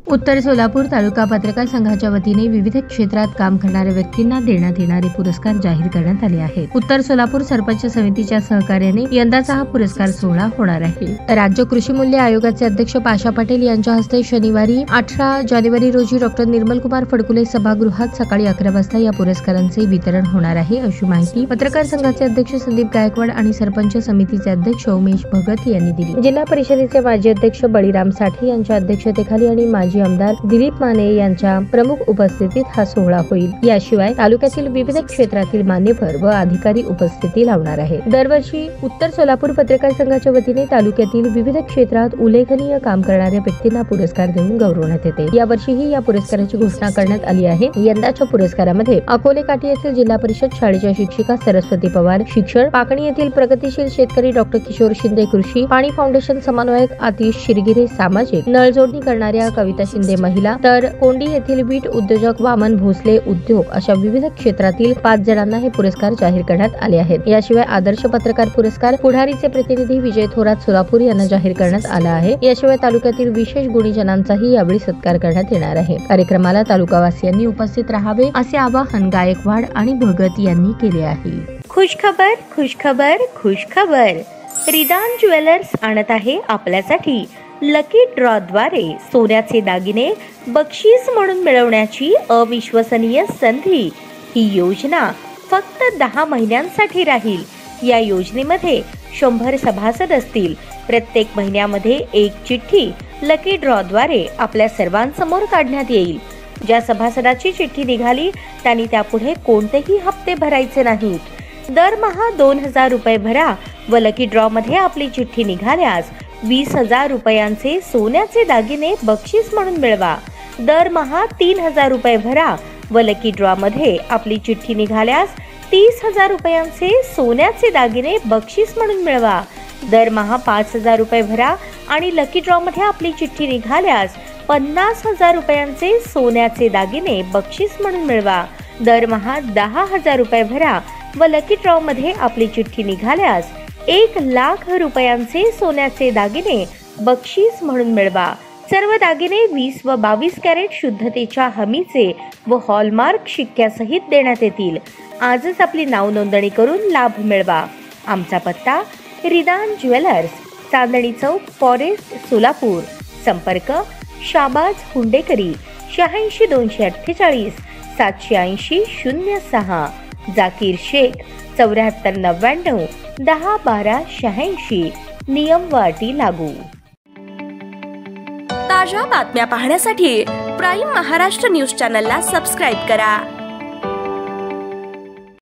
उत्तर सोलापूर तालुका पत्रकार संघाच्या वतीने विविध क्षेत्रात काम करणाऱ्या व्यक्तींना देण्यात येणारे पुरस्कार जाहीर करण्यात आले आहेत। उत्तर सोलापूर सरपंच समितीच्या सहकार्याने यंदाचा हा पुरस्कार सोहळा होणार आहे। राज्य कृषी मूल्य आयोगाचे अध्यक्ष पाशा पटेल यांच्या हस्ते शनिवारी 18 जानेवारी रोजी डॉ. निर्मल कुमार फडकुले सभागृहात सकाळी 11 वाजता या पुरस्कारांचे वितरण होणार आहे, अशी माहिती पत्रकार संघाचे अध्यक्ष संदीप गायकवाड आणि सरपंच समितीचे अध्यक्ष उमेश भगत यांनी दिली। जिल्हा परिषदेचे माजी अध्यक्ष बळीराम साठे यांच्या अध्यक्षतेखाली आणि माजी आमदार दिलीप माने यांच्या प्रमुख उपस्थितीत हा सोहळा होईल। याशिवाय तालुक्यातील विविध क्षेत्रातील मान्यवर व अधिकारी उपस्थिती लावणार आहेत। दरवर्षी उत्तर सोलापूर पत्रकार संघाच्या वतीने तालुक्यातील विविध क्षेत्रात उल्लेखनीय काम करणाऱ्या व्यक्तींना पुरस्कार देऊन गौरवण्यात येते। यावर्षीही या पुरस्काराची घोषणा करण्यात आली आहे। यंदाच्या पुरस्कारामध्ये अकोले काठी येथील जिल्हा परिषद शाळेच्या शिक्षिका सरस्वती पवार शिक्षण, पाकणी येथील प्रगतीशील शेतकरी डॉ. किशोर शिंदे कृषी, पाणी फाउंडेशन समन्वयक आतिश शिरगिरे सामाजिक, नळजोडणी करणाऱ्या कविता शिंदे महिला, तर कोंडी येथील वीट उद्योजक वामन भोसले उद्योग अशा विविध क्षेत्रातील 5 जणांना हे पुरस्कार जाहीर करण्यात आले आहेत। याशिवाय आदर्श पत्रकार पुरस्कार पुढारीचे प्रतिनिधी विजय थोरात सोलापूर यांना जाहीर करण्यात आला आहे। याशिवाय तालुक्यातील विशेष गुणीजनांचाही यावेळी सत्कार करण्यात येणार आहे। कार्यक्रमाला तालुकावासियांनी उपस्थित राहावे असे आवाहन गायकवाड आणि भगत यांनी केले आहे। खुशखबर खुशखबर खुशखबर, रिदान ज्वेलर्स आणत आहे आपल्यासाठी लकी ड्रॉ द्वारे सोन्याचे दागिने बक्षीस म्हणून मिळवण्याची अविश्वसनीय संधी। ही योजना फक्त 10 महिन्यांसाठी राहील। या योजनेमध्ये 100 सभासद असतील। प्रत्येक महिन्यामध्ये एक चिठ्ठी लकी ड्रॉ द्वारे आपल्या सर्वांसमोर काढण्यात येईल। ज्या सभासदाची चिठ्ठी निघाली त्यांनी त्यापुढे कोणतेही हप्ते भरायचे नाहीत। दरमहा 2000 रुपये भरा व लकी ड्रॉ मध्ये आपली चिठ्ठी निघाल्यास 20,000 रुपयांचे सोन्याचे दागिने बक्षीस म्हणून मिळवा। दरमहा 3000 रुपये भरा व लकी ड्रॉ मध्ये आपली चिठ्ठी निघाल्यास 30,000 रुपयांचे सोन्याचे दागिने बक्षीस म्हणून मिळवा। दरमहा 5,000 रुपये भरा आणि लकी ड्रॉ मध्ये आपली चिठ्ठी निघाल्यास 50,000 रुपयांचे सोन्याचे दागिने बक्षीस म्हणून मिळवा। दरमहा 10,000 रुपये भरा व लकी ड्रॉ मध्ये आपली चिठ्ठी निघाल्यास 1,00,000 रुपयांचे सोन्याचे दागिने बक्षीस म्हणून मिळवा। सर्व दागिने 20 व 22 कॅरेट शुद्धतेच्या हमीचे व हॉलमार्क शिक्क्यासहित देण्यात येतील। आजच आपली नाव नोंदणी करून लाभ मिळवा। आमचा पत्ता रिदान ज्वेलर्स, चांदणी चौक, फॉरेस्ट, सोलापूर। संपर्क शाबाज हुंडेकरी 86 248 780 06, जाकीर शेख 74 99 10 12 86। नियम व अटी लागू। ताज्या बातम्या पाहण्यासाठी प्राईम महाराष्ट्र न्यूज चॅनलला सबस्क्राईब करा।